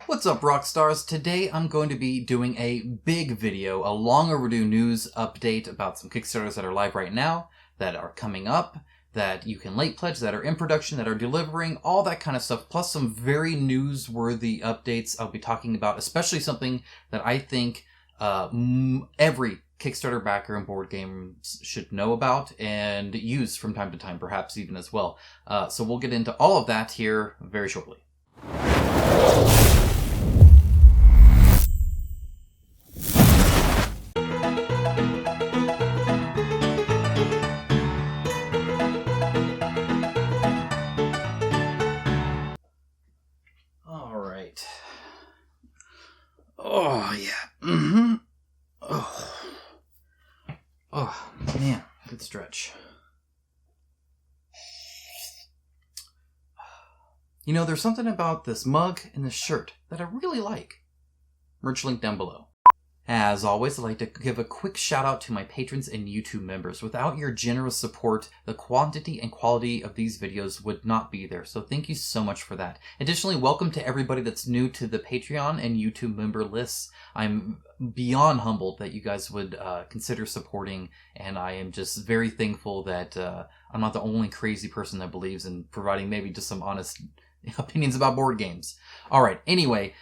What's up, Rockstars? Today I'm going to be doing a big video, a long overdue news update about some Kickstarters that are live right now, that are coming up, that you can late pledge, that are in production, that are delivering, all that kind of stuff, plus some very newsworthy updates I'll be talking about, especially something that I think every Kickstarter backer and board games should know about and use from time to time, perhaps even as well. So we'll get into all of that here very shortly. All right. Oh, yeah. Oh, man. Good stretch. You know, there's something about this mug and this shirt that I really like. Merch link down below. As always, I'd like to give a quick shout out to my patrons and YouTube members. Without your generous support, the quantity and quality of these videos would not be there. So thank you so much for that. Additionally, welcome to everybody that's new to the Patreon and YouTube member lists. I'm beyond humbled that you guys would consider supporting, and I am just very thankful that I'm not the only crazy person that believes in providing maybe just some honest opinions about board games. All right, anyway,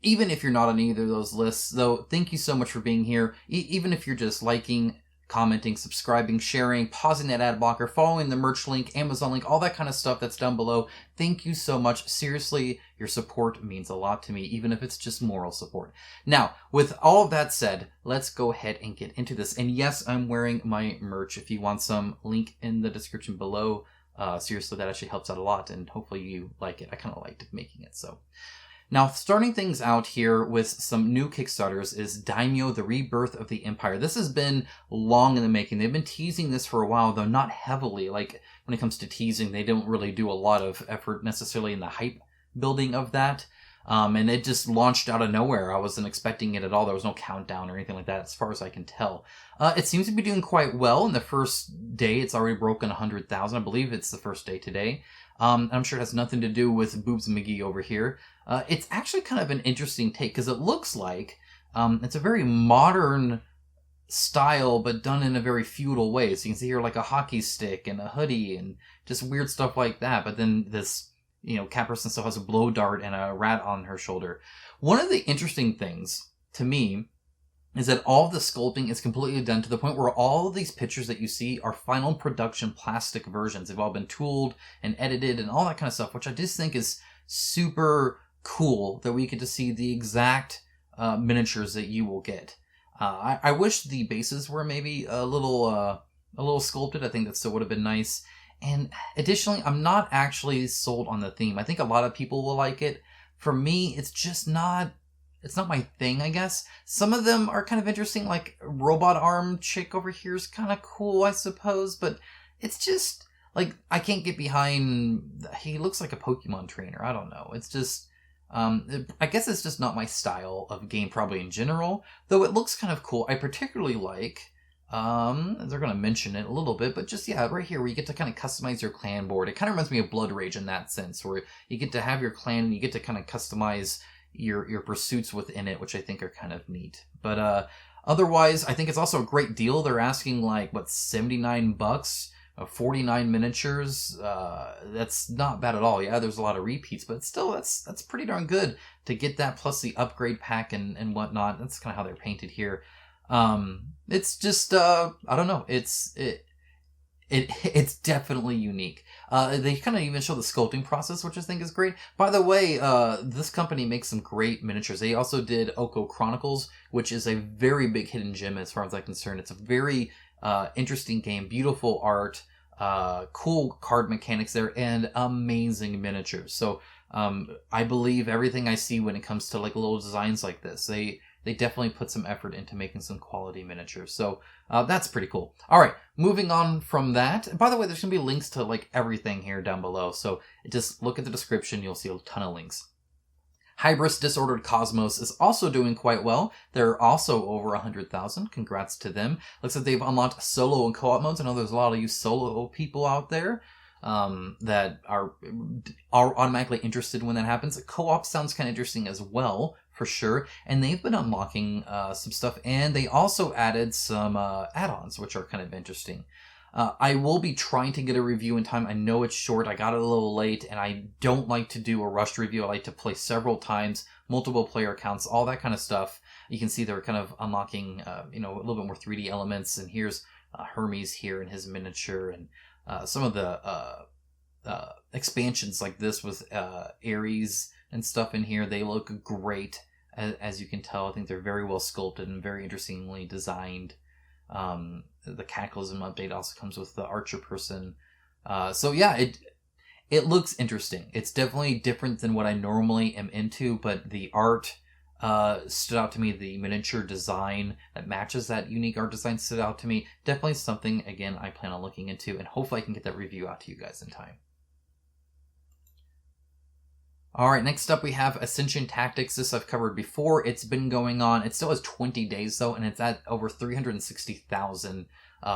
even if you're not on either of those lists, though, thank you so much for being here. Even if you're just liking, commenting, subscribing, sharing, pausing that ad blocker, following the merch link, Amazon link, all that kind of stuff that's down below. Thank you so much. Seriously, your support means a lot to me, even if it's just moral support. Now, with all of that said, let's go ahead and get into this. And yes, I'm wearing my merch. If you want some, link in the description below. Seriously, that actually helps out a lot, and hopefully you like it. I kind of liked making it, so. Now, starting things out here with some new Kickstarters is Daimyo, the Rebirth of the Empire. This has been long in the making. They've been teasing this for a while, though not heavily. Like, when it comes to teasing, they don't really do a lot of effort necessarily in the hype building of that. And it just launched out of nowhere. I wasn't expecting it at all. There was no countdown or anything like that, as far as I can tell. It seems to be doing quite well. In the first day, it's already broken 100,000. I believe it's the first day today. I'm sure it has nothing to do with Boobs McGee over here. It's actually kind of an interesting take, because it looks like it's a very modern style, but done in a very feudal way. So you can see here like a hockey stick and a hoodie and just weird stuff like that. But then this, cat person still has a blow dart and a rat on her shoulder. One of the interesting things to me is that all of the sculpting is completely done to the point where all of these pictures that you see are final production plastic versions. They've all been tooled and edited and all that kind of stuff, which I just think is super cool that we get to see the exact miniatures that you will get. I wish the bases were maybe a little sculpted. I think that still would have been nice. And additionally, I'm not actually sold on the theme. I think a lot of people will like it. For me, it's just not... It's not my thing, I guess. Some of them are kind of interesting, like robot arm chick over here is kind of cool, I suppose, but it's just, like, I can't get behind, he looks like a Pokemon trainer, I don't know. It's just, I guess it's just not my style of game probably in general, though it looks kind of cool. I particularly like, they're going to mention it a little bit, but just, yeah, right here where you get to kind of customize your clan board. It kind of reminds me of Blood Rage in that sense, where you get to have your clan and you get to kind of customize your pursuits within it, which I think are kind of neat. But otherwise, I think it's also a great deal. They're asking like, what, $79? 49 miniatures. That's not bad at all. Yeah, there's a lot of repeats, but still, that's pretty darn good to get that plus the upgrade pack and whatnot. That's kind of how they're painted here. It's just I don't know. It's definitely unique. They kind of even show the sculpting process, which I think is great. By the way, this company makes some great miniatures. They also did Oko Chronicles, which is a very big hidden gem as far as I'm concerned. It's a very interesting game, beautiful art, cool card mechanics there, and amazing miniatures. So I believe everything I see when it comes to like little designs like this. They definitely put some effort into making some quality miniatures. So that's pretty cool. All right, moving on from that. And by the way, there's going to be links to like everything here down below. So just look at the description. You'll see a ton of links. Hybris Disordered Cosmos is also doing quite well. They're also over 100,000. Congrats to them. Looks like they've unlocked solo and co-op modes. I know there's a lot of you solo people out there. that are automatically interested when that happens. Co-op sounds kind of interesting as well, for sure. And they've been unlocking some stuff, and they also added some add-ons, which are kind of interesting. I will be trying to get a review in time. I know it's short. I got it a little late, and I don't like to do a rushed review. I like to play several times, multiple player accounts, all that kind of stuff. You can see they're kind of unlocking, a little bit more 3D elements. And here's Hermes here in his miniature, and some of the expansions like this with Ares and stuff in here. They look great, as you can tell. I think they're very well sculpted and very interestingly designed. The Cataclysm update also comes with the Archer person. So yeah, it looks interesting. It's definitely different than what I normally am into, but the art stood out to me. The miniature design that matches that unique art design stood out to me. Definitely something, again, I plan on looking into, and hopefully I can get that review out to you guys in time. Alright, next up we have Ascension Tactics. This I've covered before. It's been going on. It still has 20 days though, and it's at over 360,000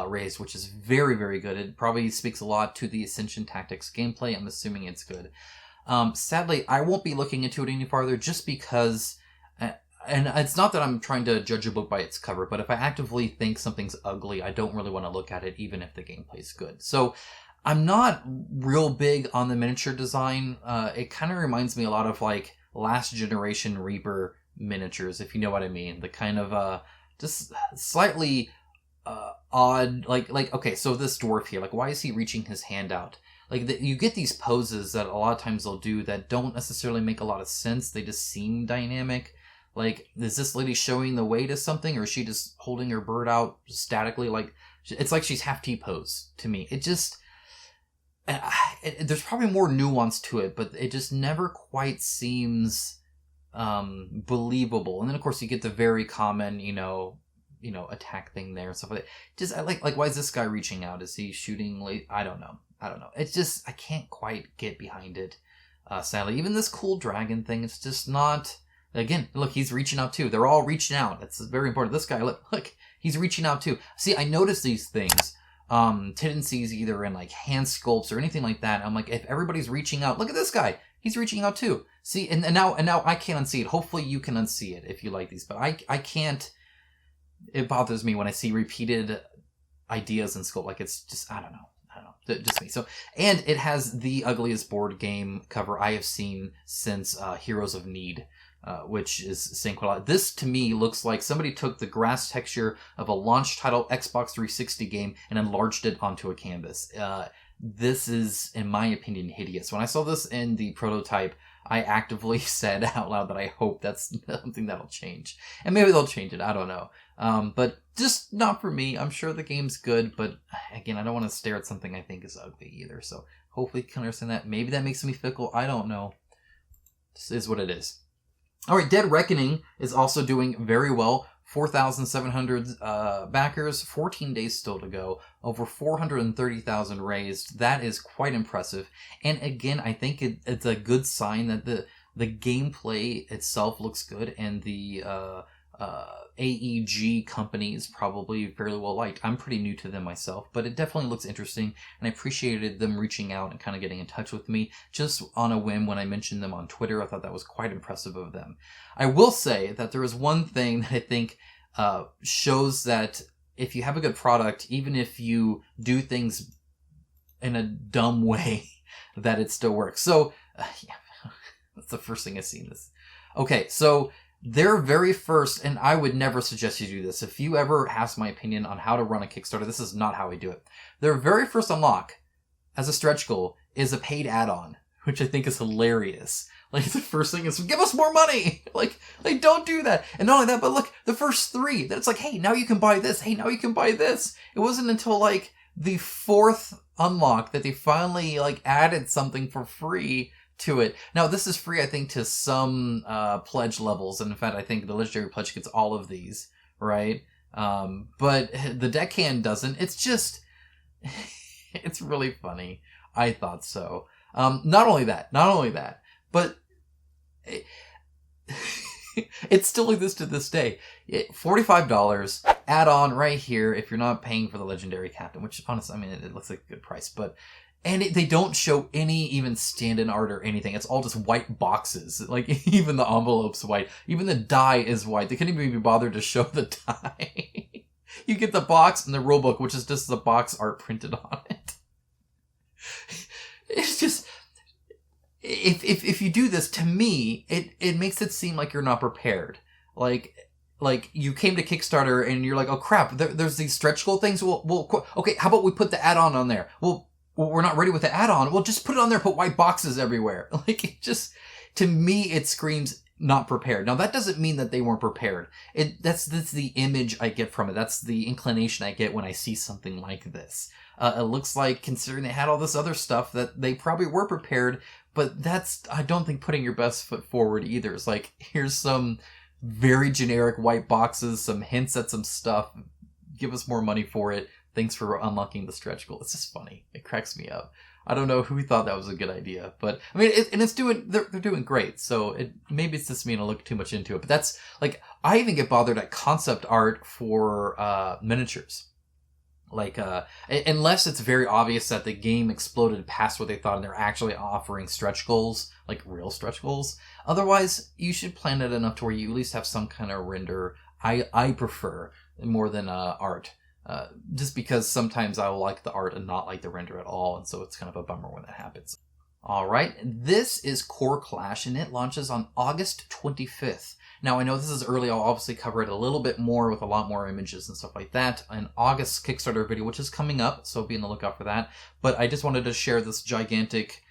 raised, which is very, very good. It probably speaks a lot to the Ascension Tactics gameplay. I'm assuming it's good. Sadly, I won't be looking into it any farther just because, and it's not that I'm trying to judge a book by its cover, but if I actively think something's ugly, I don't really want to look at it even if the gameplay's good. So I'm not real big on the miniature design. It kind of reminds me a lot of like last generation Reaper miniatures, if you know what I mean. The kind of just slightly odd, like okay, so this dwarf here, like why is he reaching his hand out? Like you get these poses that a lot of times they'll do that don't necessarily make a lot of sense. They just seem dynamic. Like, is this lady showing the way to something, or is she just holding her bird out statically? Like, it's like she's half T-pose to me. It just... there's probably more nuance to it, but it just never quite seems believable. And then of course you get the very common, attack thing there and stuff like that. Just like why is this guy reaching out? Is he shooting late? I don't know. It's just I can't quite get behind it. Sadly, even this cool dragon thing, it's just not. Again, look, he's reaching out too. They're all reaching out. It's very important. This guy, look, he's reaching out too. See, I notice these things. Tendencies either in like hand sculpts or anything like that. I'm like, if everybody's reaching out, look at this guy. He's reaching out too. See, and now I can't unsee it. Hopefully you can unsee it if you like these, but I can't. It bothers me when I see repeated ideas in sculpt. Like it's just, I don't know. Just me. So, and it has the ugliest board game cover I have seen since Heroes of Need. Which is saying quite a lot. This, to me, looks like somebody took the grass texture of a launch title Xbox 360 game and enlarged it onto a canvas. This is, in my opinion, hideous. When I saw this in the prototype, I actively said out loud that I hope that's something that'll change. And maybe they'll change it, I don't know. But just not for me. I'm sure the game's good, but again, I don't want to stare at something I think is ugly either. So hopefully you can understand that. Maybe that makes me fickle, I don't know. This is what it is. Alright, Dead Reckoning is also doing very well. 4,700 backers, 14 days still to go, over 430,000 raised. That is quite impressive. And again, I think it's a good sign that the gameplay itself looks good, and the AEG company is probably fairly well liked. I'm pretty new to them myself, but it definitely looks interesting, and I appreciated them reaching out and kind of getting in touch with me just on a whim when I mentioned them on Twitter. I thought that was quite impressive of them. I will say that there is one thing that I think shows that if you have a good product, even if you do things in a dumb way, that it still works. So, yeah, that's the first thing I've seen this. Okay, so their very first, and I would never suggest you do this. If you ever ask my opinion on how to run a Kickstarter, this is not how I do it. Their very first unlock as a stretch goal is a paid add-on, which I think is hilarious. Like, the first thing is, give us more money! Like, don't do that. And not only that, but look, the first three, that it's like, hey, now you can buy this. Hey, now you can buy this. It wasn't until, like, the fourth unlock that they finally, like, added something for free to it. Now, this is free, I think, to some pledge levels. And in fact, I think the Legendary Pledge gets all of these, right? But the deckhand doesn't. It's just, it's really funny. I thought so. Not only that, but it still exists to this day. $45 add-on right here if you're not paying for the Legendary Captain, which honestly, I mean, it looks like a good price, but And they don't show any even stand-in art or anything. It's all just white boxes. Like, even the envelope's white. Even the die is white. They couldn't even be bothered to show the die. You get the box and the rulebook, which is just the box art printed on it. It's just... If you do this, to me, it makes it seem like you're not prepared. Like you came to Kickstarter and you're like, oh crap, there's these stretch goal things. Well, okay, how about we put the add-on on there? Well, we're not ready with the add-on. Well, just put it on there, put white boxes everywhere. Like, it just, to me, it screams not prepared. Now, that doesn't mean that they weren't prepared. That's the image I get from it. That's the inclination I get when I see something like this. It looks like, considering they had all this other stuff, that they probably were prepared, but that's, I don't think, putting your best foot forward either. It's like, here's some very generic white boxes, some hints at some stuff, give us more money for it. Thanks for unlocking the stretch goal. It's just funny. It cracks me up. I don't know who thought that was a good idea, but I mean, they're doing great. So maybe it's just me and I look too much into it, but that's like, I even get bothered at concept art for, miniatures. Like, unless it's very obvious that the game exploded past what they thought and they're actually offering stretch goals, like real stretch goals. Otherwise, you should plan it enough to where you at least have some kind of render. I prefer more than, art. Just because sometimes I will like the art and not like the render at all, and so it's kind of a bummer when that happens. Alright, this is Core Clash, and it launches on August 25th. Now, I know this is early, I'll obviously cover it a little bit more with a lot more images and stuff like that. An August Kickstarter video, which is coming up, so be on the lookout for that. But I just wanted to share this gigantic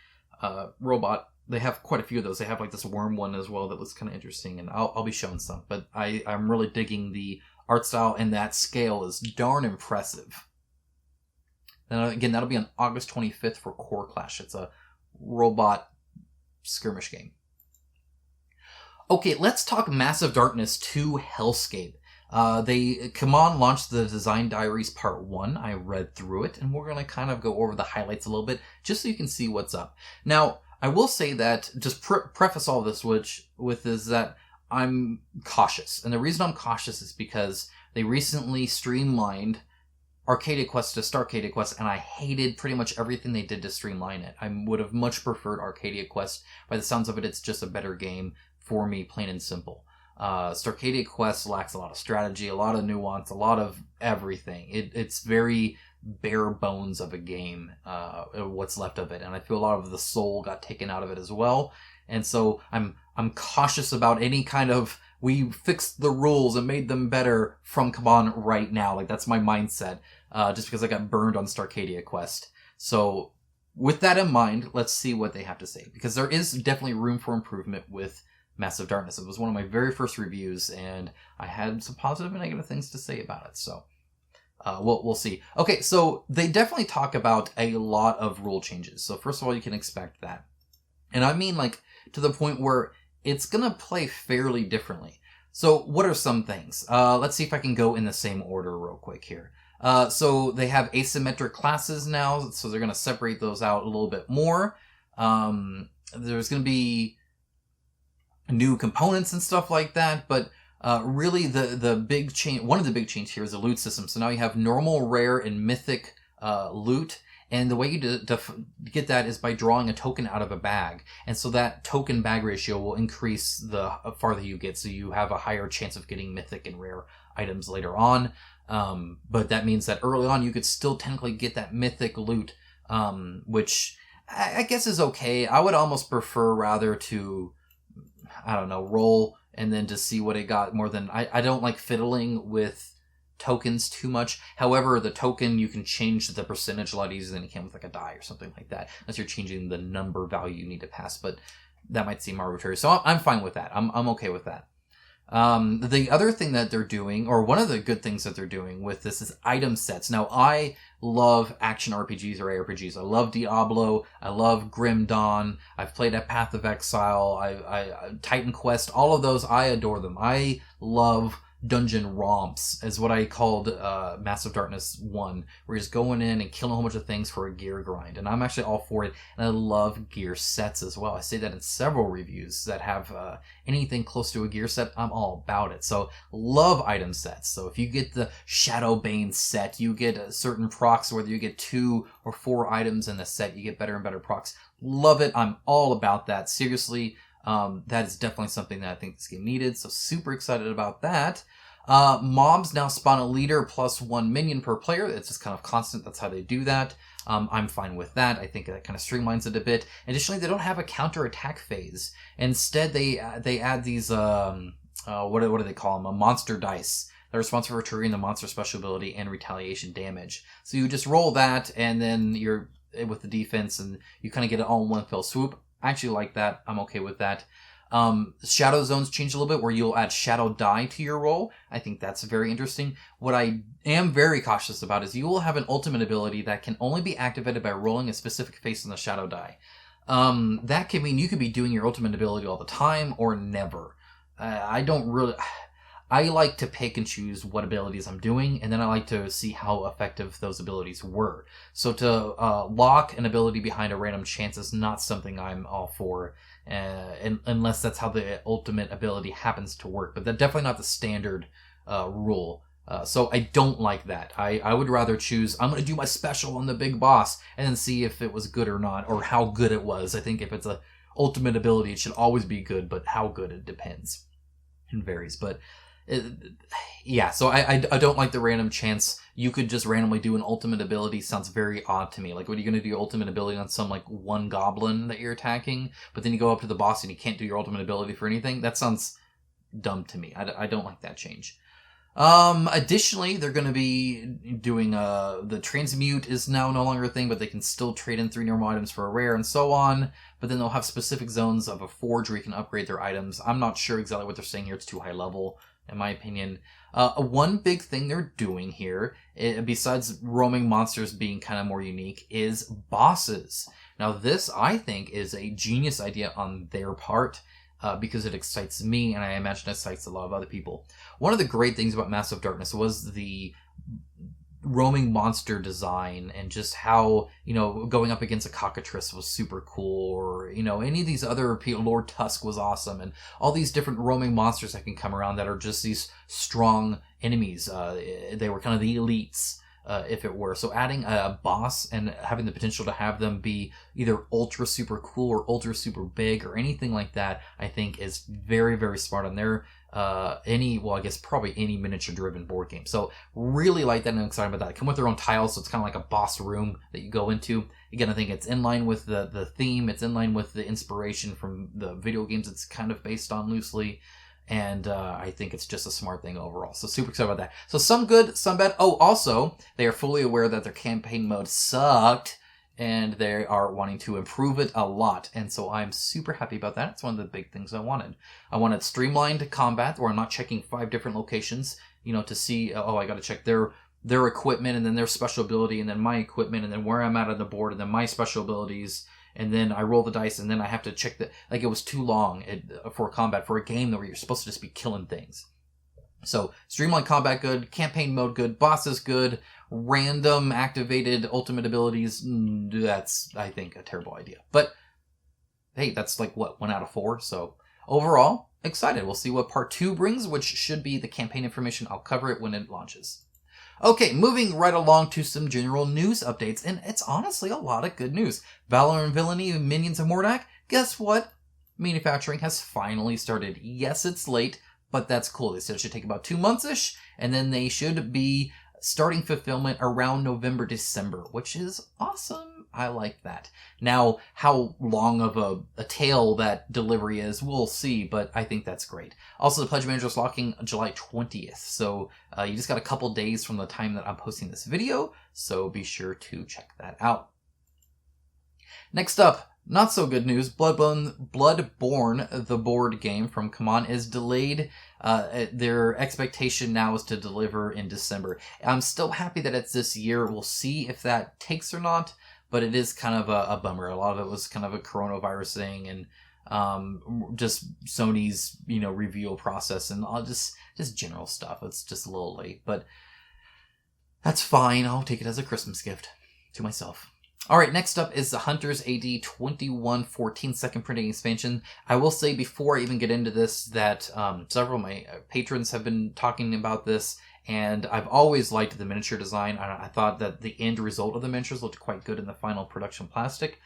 robot. They have quite a few of those. They have like this worm one as well that looks kind of interesting, and I'll be showing some. But I'm really digging the art style, and that scale is darn impressive. And again, that'll be on August 25th for Core Clash. It's a robot skirmish game. Okay, let's talk Massive Darkness 2 Hellscape. CMON launched the Design Diaries Part 1. I read through it, and we're going to kind of go over the highlights a little bit, just so you can see what's up. Now, I will say that, just preface all this with is that I'm cautious. And the reason I'm cautious is because they recently streamlined Arcadia Quest to Starcadia Quest, and I hated pretty much everything they did to streamline it. I would have much preferred Arcadia Quest. By the sounds of it, it's just a better game for me, plain and simple. Starcadia Quest lacks a lot of strategy, a lot of nuance, a lot of everything. It's very bare bones of a game, what's left of it. And I feel a lot of the soul got taken out of it as well. And so I'm cautious about any kind of, we fixed the rules and made them better from CMON right now. Like, that's my mindset, just because I got burned on Starcadia Quest. So with that in mind, let's see what they have to say, because there is definitely room for improvement with Massive Darkness. It was one of my very first reviews, and I had some positive and negative things to say about it. So we'll see. Okay, so they definitely talk about a lot of rule changes. So first of all, you can expect that. And I mean, like, to the point where it's going to play fairly differently. So what are some things? Let's see if I can go in the same order real quick here. So they have asymmetric classes now, so they're going to separate those out a little bit more. There's going to be new components and stuff like that, but really the big change, one of the big changes here is the loot system. So now you have normal, rare, and mythic loot. And the way you get that is by drawing a token out of a bag. And so that token bag ratio will increase the farther you get. So you have a higher chance of getting mythic and rare items later on. But that means that early on you could still technically get that mythic loot, which I guess is okay. I would almost prefer rather to, I don't know, roll and then just see what it got more than, I don't like fiddling with tokens too much. However, the token, you can change the percentage a lot easier than you can with like a die or something like that, unless you're changing the number value you need to pass, but that might seem arbitrary. So I'm fine with that. I'm okay with that. The other thing that they're doing, or one of the good things that they're doing with this, is item sets. Now, I love action RPGs or ARPGs. I love Diablo. I love Grim Dawn. I've played at Path of Exile. I Titan Quest. All of those, I adore them. I love dungeon romps, is what I called Massive Darkness 1, where you're just going in and killing a whole bunch of things for a gear grind. And I'm actually all for it, and I love gear sets as well. I say that in several reviews that have anything close to a gear set, I'm all about it. So love item sets. So if you get the Shadowbane set, you get certain procs, whether you get 2 or 4 items in the set, you get better and better procs. Love it. I'm all about that. Seriously, that is definitely something that I think this game needed. So super excited about that. Mobs now spawn a leader plus 1 minion per player. It's just kind of constant. That's how they do that. I'm fine with that. I think that kind of streamlines it a bit. Additionally, they don't have a counter attack phase. Instead, they add these what do they call them? A monster dice. They're responsible for triggering the monster special ability and retaliation damage. So you just roll that, and then you're with the defense, and you kind of get it all in one fell swoop. I actually like that. I'm okay with that. Shadow zones change a little bit, where you'll add shadow die to your roll. I think that's very interesting. What I am very cautious about is you will have an ultimate ability that can only be activated by rolling a specific face on the shadow die. That can mean you could be doing your ultimate ability all the time or never. I like to pick and choose what abilities I'm doing, and then I like to see how effective those abilities were. So to lock an ability behind a random chance is not something I'm all for, unless that's how the ultimate ability happens to work. But that's definitely not the standard rule. So I don't like that. I would rather choose, I'm going to do my special on the big boss, and then see if it was good or not, or how good it was. I think if it's a ultimate ability, it should always be good, but how good, it depends. It varies, but... so I don't like the random chance. You could just randomly do an ultimate ability. Sounds very odd to me. Like, what are you going to do your ultimate ability on some, like, one goblin that you're attacking, but then you go up to the boss and you can't do your ultimate ability for anything? That sounds dumb to me. I don't like that change. Additionally, they're going to be doing, the transmute is now no longer a thing, but they can still trade in 3 normal items for a rare and so on. But then they'll have specific zones of a forge where you can upgrade their items. I'm not sure exactly what they're saying here. It's too high level, in my opinion. One big thing they're doing here, besides roaming monsters being kind of more unique, is bosses. Now this, I think, is a genius idea on their part, because it excites me, and I imagine it excites a lot of other people. One of the great things about Massive Darkness was the roaming monster design, and just how, going up against a cockatrice was super cool, or, any of these other people. Lord Tusk was awesome, and all these different roaming monsters that can come around that are just these strong enemies. They were kind of the elites, if it were. So adding a boss and having the potential to have them be either ultra super cool or ultra super big or anything like that, I think is very, very smart on their probably any miniature driven board game. So really like that, and I'm excited about that. Come with their own tiles, so it's kind of like a boss room that you go into. Again, I think it's in line with the theme. It's in line with the inspiration from the video games it's kind of based on loosely. And I think it's just a smart thing overall. So super excited about that. So some good, some bad. Oh, also, they are fully aware that their campaign mode sucked, and they are wanting to improve it a lot. And so I'm super happy about that. It's one of the big things I wanted. I wanted streamlined combat, where I'm not checking 5 different locations, to see, I got to check their equipment, and then their special ability, and then my equipment, and then where I'm at on the board, and then my special abilities. And then I roll the dice, and then I have to check it was too long for combat, for a game where you're supposed to just be killing things. So, streamlined combat good, campaign mode good, bosses good, random activated ultimate abilities, that's, I think, a terrible idea. But, hey, that's 1 out of 4, so overall, excited. We'll see what part 2 brings, which should be the campaign information. I'll cover it when it launches. Okay, moving right along to some general news updates, and it's honestly a lot of good news. Valor and Villainy, Minions of Mordak, guess what? Manufacturing has finally started. Yes, it's late, but that's cool. They said it should take about 2 months-ish, and then they should be starting fulfillment around November, December, which is awesome. I like that. Now, how long of a tail that delivery is, we'll see, but I think that's great. Also, the Pledge Manager is locking July 20th, so you just got a couple days from the time that I'm posting this video, so be sure to check that out. Next up, not so good news. Bloodborne, the board game from CMON, is delayed. Their expectation now is to deliver in December. I'm still happy that it's this year. We'll see if that takes or not, but it is kind of a bummer. A lot of it was kind of a coronavirus thing, and just Sony's, reveal process and all just general stuff. It's just a little late, but that's fine. I'll take it as a Christmas gift to myself. All right, next up is the Hunters AD 2114 second printing expansion. I will say before I even get into this that several of my patrons have been talking about this, and I've always liked the miniature design. I thought that the end result of the miniatures looked quite good in the final production plastic.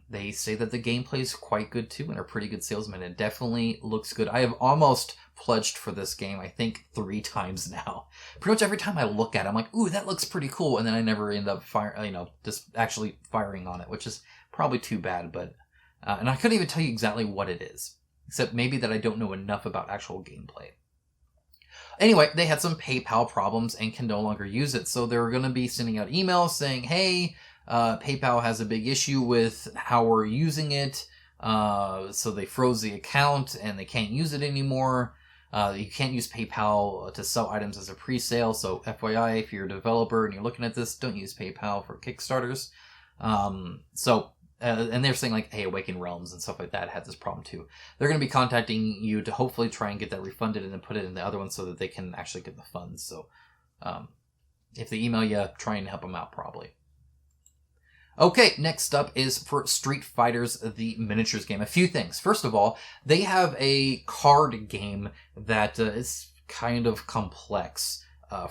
They say that the gameplay is quite good too and are pretty good salesmen. It definitely looks good. I have almost pledged for this game, I think 3 times now. Pretty much every time I look at it, I'm like, ooh, that looks pretty cool. And then I never end up just actually firing on it, which is probably too bad. But, and I couldn't even tell you exactly what it is, except maybe that I don't know enough about actual gameplay. Anyway, they had some PayPal problems and can no longer use it. So they're going to be sending out emails saying, hey, PayPal has a big issue with how we're using it. So they froze the account and they can't use it anymore. You can't use PayPal to sell items as a pre-sale. So FYI, if you're a developer and you're looking at this, don't use PayPal for Kickstarters. And they're saying like, hey, Awakened Realms and stuff like that had this problem too. They're going to be contacting you to hopefully try and get that refunded and then put it in the other one so that they can actually get the funds. So, if they email you, try and help them out probably. Okay, next up is for Street Fighters, the miniatures game. A few things. First of all, they have a card game that is kind of complex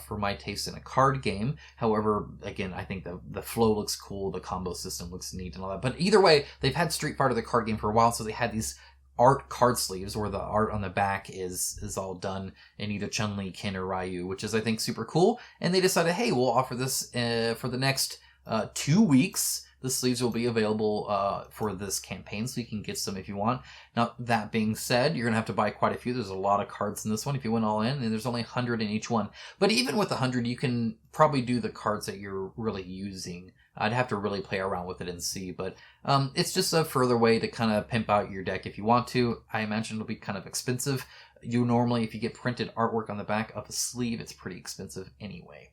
for my taste in a card game. However, again, I think the flow looks cool, the combo system looks neat and all that. But either way, they've had Street Fighter, the card game, for a while, so they had these art card sleeves where the art on the back is all done in either Chun-Li, Ken, or Ryu, which is, I think, super cool. And they decided, hey, we'll offer this for the next 2 weeks. The sleeves will be available for this campaign, so you can get some if you want. Now, that being said, you're going to have to buy quite a few. There's a lot of cards in this one if you went all in, and there's only 100 in each one. But even with 100, you can probably do the cards that you're really using. I'd have to really play around with it and see, but it's just a further way to kind of pimp out your deck if you want to. I imagine it'll be kind of expensive. You normally, if you get printed artwork on the back of a sleeve, it's pretty expensive anyway.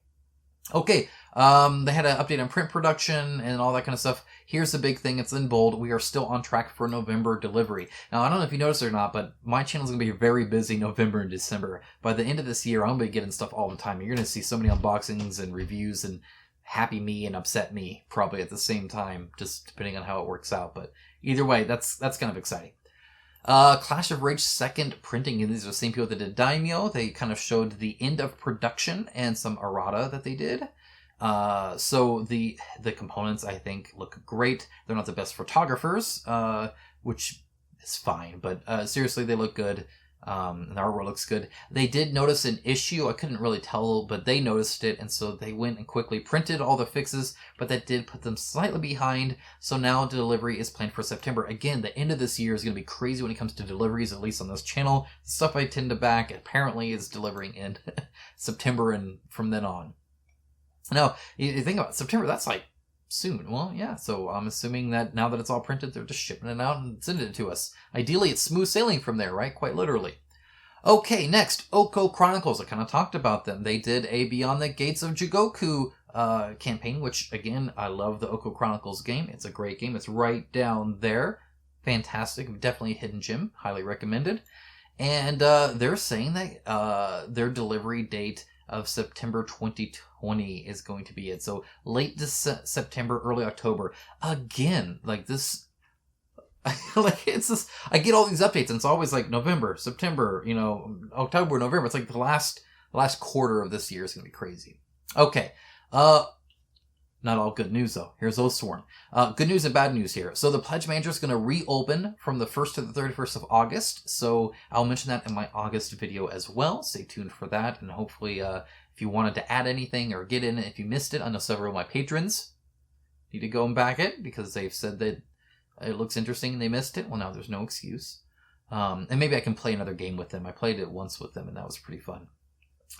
Okay, they had an update on print production and all that kind of stuff. Here's the big thing, it's in bold. We are still on track for November delivery. Now, I don't know if you noticed it or not, but my channel is going to be very busy November and December. By the end of this year, I'm going to be getting stuff all the time. You're going to see so many unboxings and reviews and happy me and upset me probably at the same time, just depending on how it works out. But either way, that's kind of exciting. Clash of Rage second printing, and these are the same people that did Daimyo. They kind of showed the end of production and some errata that they did. So the components, I think, look great. They're not the best photographers, which is fine, but seriously, they look good. And the artwork looks good. They did notice an issue. I couldn't really tell, but they noticed it, and so they went and quickly printed all the fixes, but that did put them slightly behind. So now delivery is planned for September. Again, the end of this year is going to be crazy when it comes to deliveries, at least on this channel. Stuff I tend to back apparently is delivering in September and from then on. Now, you think about September, that's like soon. Well, yeah, so I'm assuming that now that it's all printed, they're just shipping it out and sending it to us. Ideally, it's smooth sailing from there, right? Quite literally. Okay, next, Oko Chronicles. I kind of talked about them. They did a Beyond the Gates of Jigoku campaign, which, again, I love the Oko Chronicles game. It's a great game. It's right down there. Fantastic. Definitely a hidden gem. Highly recommended. And they're saying that their delivery date of September 2020 is going to be it. So late September, early October. Again, like this, like it's just, I get all these updates and it's always like November, September, October, November. It's like the last quarter of this year is going to be crazy. Okay. Not all good news though. Here's Oathsworn. Good news and bad news here. So the Pledge Manager is going to reopen from the 1st to the 31st of August. So I'll mention that in my August video as well. Stay tuned for that. And hopefully, if you wanted to add anything or get in it, if you missed it, I know several of my patrons need to go and back it because they've said that it looks interesting and they missed it. Well, now there's no excuse. And maybe I can play another game with them. I played it once with them and that was pretty fun.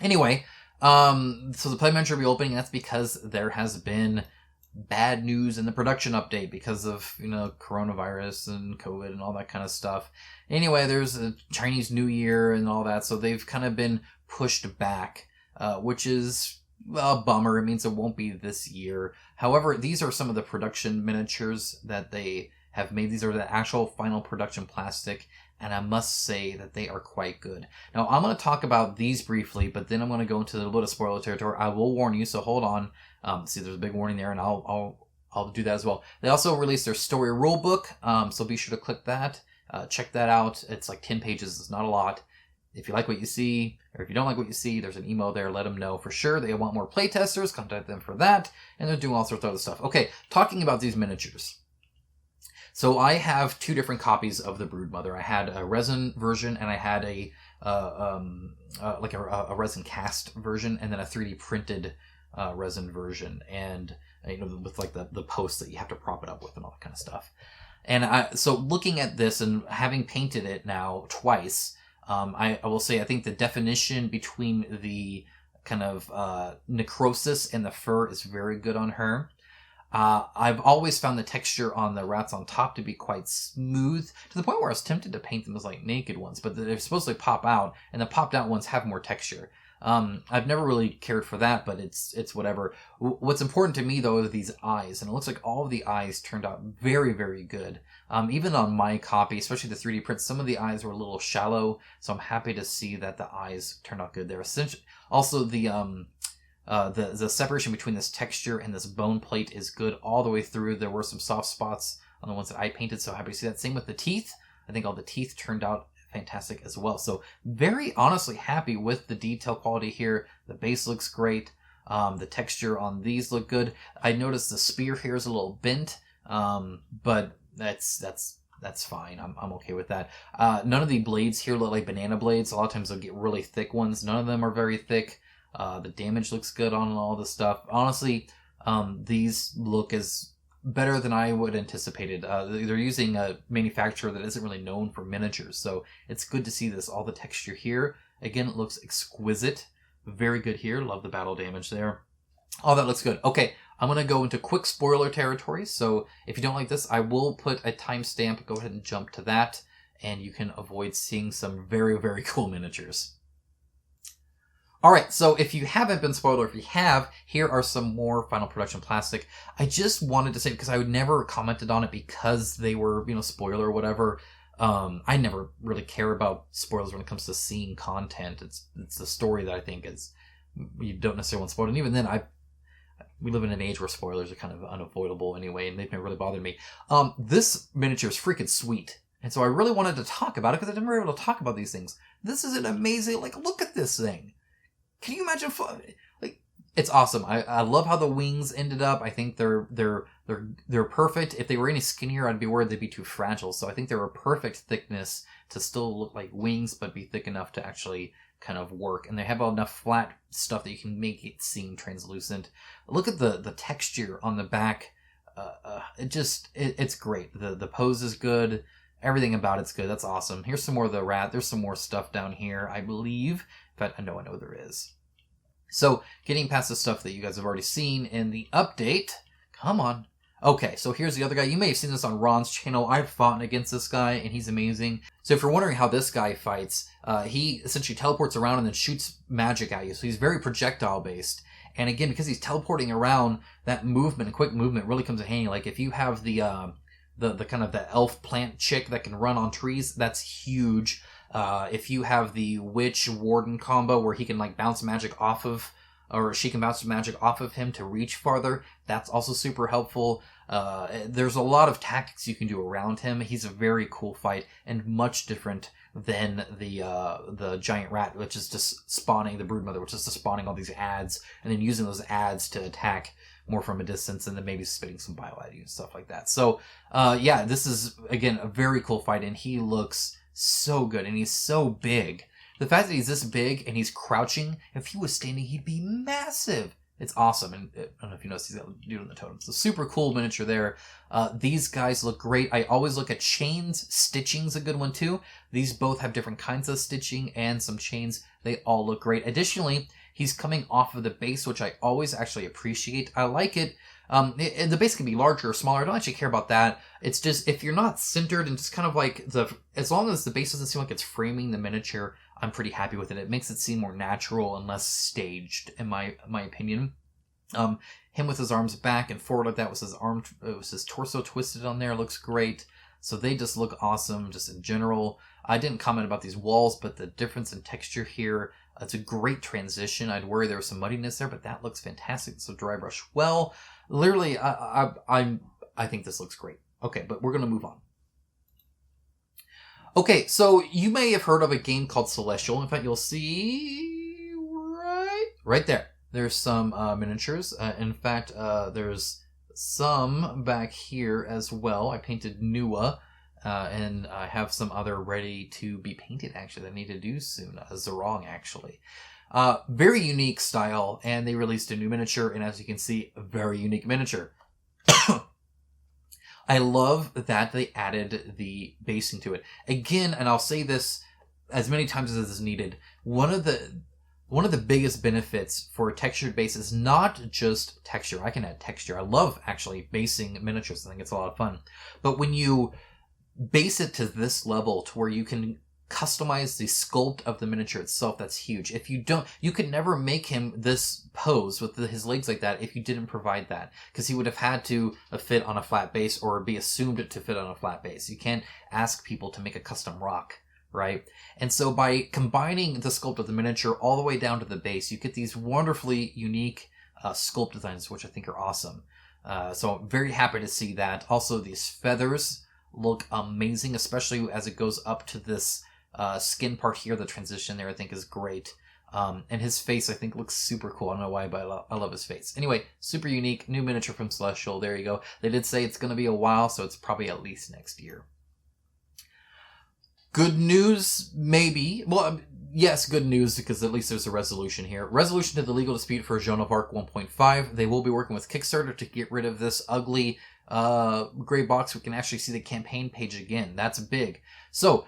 Anyway, so the Play Manager reopening, that's because there has been bad news in the production update because of, coronavirus and COVID and all that kind of stuff. Anyway, there's a Chinese New Year and all that, so they've kind of been pushed back, which is a bummer. It means it won't be this year. However, these are some of the production miniatures that they have made these are the actual final production plastic, and I must say that they are quite good. Now, I'm going to talk about these briefly, but then I'm going to go into a little bit of spoiler territory. I will warn you, so hold on. See, there's a big warning there, and I'll do that as well. They also released their story rulebook, so be sure to click that. Check that out. It's like 10 pages. It's not a lot. If you like what you see, or if you don't like what you see, there's an email there. Let them know for sure. They want more playtesters. Contact them for that. And they're doing all sorts of other stuff. Okay, talking about these miniatures. So I have 2 different copies of the Broodmother. I had a resin version, and I had a resin cast version, and then a 3D printed resin version, and with like the posts that you have to prop it up with and all that kind of stuff. And so looking at this and having painted it now twice, I will say I think the definition between the kind of necrosis and the fur is very good on her. I've always found the texture on the rats on top to be quite smooth, to the point where I was tempted to paint them as like naked ones, but they're supposed to pop out, and the popped out ones have more texture. I've never really cared for that, but it's whatever. What's important to me though are these eyes, and it looks like all of the eyes turned out very, very good. Even on my copy, especially the 3D prints, some of the eyes were a little shallow, so I'm happy to see that the eyes turned out good there. Also, the separation between this texture and this bone plate is good all the way through. There were some soft spots on the ones that I painted, so happy to see that. Same with the teeth. I think all the teeth turned out fantastic as well. So very honestly happy with the detail quality here. The base looks great. The texture on these look good. I noticed the spear here is a little bent, but that's fine. I'm okay with that. None of the blades here look like banana blades. A lot of times they'll get really thick ones. None of them are very thick. The damage looks good on all this stuff. Honestly, these look as better than I would anticipated. They're using a manufacturer that isn't really known for miniatures, so it's good to see this. All the texture here, again, it looks exquisite. Very good here. Love the battle damage there. All that looks good. Okay, I'm going to go into quick spoiler territory, so if you don't like this, I will put a timestamp. Go ahead and jump to that, and you can avoid seeing some very, very cool miniatures. Alright, so if you haven't been spoiled, or if you have, here are some more final production plastic. I just wanted to say, because I would never commented on it because they were, spoiler or whatever. I never really care about spoilers when it comes to seeing content. It's the story that I think is, you don't necessarily want spoiled. And even then, we live in an age where spoilers are kind of unavoidable anyway, and they've never really bothered me. This miniature is freaking sweet. And so I really wanted to talk about it because I've never been able to talk about these things. This is an amazing, look at this thing. Can you imagine? It's awesome. I love how the wings ended up. I think they're perfect. If they were any skinnier, I'd be worried they'd be too fragile. So I think they're a perfect thickness to still look like wings, but be thick enough to actually kind of work. And they have enough flat stuff that you can make it seem translucent. Look at the texture on the back. It's great. The pose is good. Everything about it's good. That's awesome. Here's some more of the rat. There's some more stuff down here, I believe. But I know there is. So, getting past the stuff that you guys have already seen in the update. Come on. Okay, so here's the other guy. You may have seen this on Ron's channel. I've fought against this guy, and he's amazing. So if you're wondering how this guy fights, he essentially teleports around and then shoots magic at you. So he's very projectile-based. And again, because he's teleporting around, that movement, quick movement, really comes in handy. Like if you have the kind of the elf plant chick that can run on trees, that's huge. If you have the witch warden combo where he can bounce magic off of, or she can bounce magic off of him to reach farther, that's also super helpful. There's a lot of tactics you can do around him. He's a very cool fight and much different than the giant rat, which is just spawning the broodmother, which is just spawning all these ads and then using those ads to attack more from a distance and then maybe spitting some bile at you and stuff like that. So, this is, again, a very cool fight, and he looks so good, and he's so big. The fact that he's this big and he's crouching, if he was standing, he'd be massive. It's awesome. And I don't know if you noticed, he's got a dude on the totem. It's a super cool miniature there. These guys look great. I always look at chains. Stitching's a good one too. These both have different kinds of stitching and some chains. They all look great. Additionally, he's coming off of the base, which I always actually appreciate. I like it. The base can be larger or smaller. I don't actually care about that. It's just, if you're not centered and just kind of as long as the base doesn't seem like it's framing the miniature, I'm pretty happy with it. It makes it seem more natural and less staged, in my opinion. him with his arms back and forward like that with his torso twisted on there. Looks great. So they just look awesome just in general. I didn't comment about these walls, but the difference in texture here, it's a great transition. I'd worry there was some muddiness there, but that looks fantastic. So dry brush well. Literally, I think this looks great. Okay, but we're going to move on. Okay, so you may have heard of a game called Celestial. In fact, you'll see right there. There's some miniatures. In fact, there's some back here as well. I painted Nua, and I have some other ready to be painted, actually, that I need to do soon. Zerong, actually. Very unique style, and they released a new miniature, and as you can see, a very unique miniature. I love that they added the basing to it. Again, and I'll say this as many times as is needed, one of the biggest benefits for a textured base is not just texture. I can add texture. I love, actually, basing miniatures. I think it's a lot of fun. But when you base it to this level to where you can customize the sculpt of the miniature itself, that's huge. If you don't, you could never make him this pose with his legs like that if you didn't provide that, because he would have had to fit on a flat base or be assumed to fit on a flat base. You can't ask people to make a custom rock, right? And so by combining the sculpt of the miniature all the way down to the base, you get these wonderfully unique sculpt designs, which I think are awesome. So I'm very happy to see that. Also, these feathers look amazing, especially as it goes up to this skin part here. The transition there I think is great. And his face I think looks super cool. I don't know why, but I love his face. Anyway, super unique. New miniature from Celestial. There you go. They did say it's going to be a while, so it's probably at least next year. Good news, maybe. Well, yes, good news, because at least there's a resolution here. Resolution to the legal dispute for Joan of Arc 1.5. They will be working with Kickstarter to get rid of this ugly gray box. We can actually see the campaign page again. That's big. So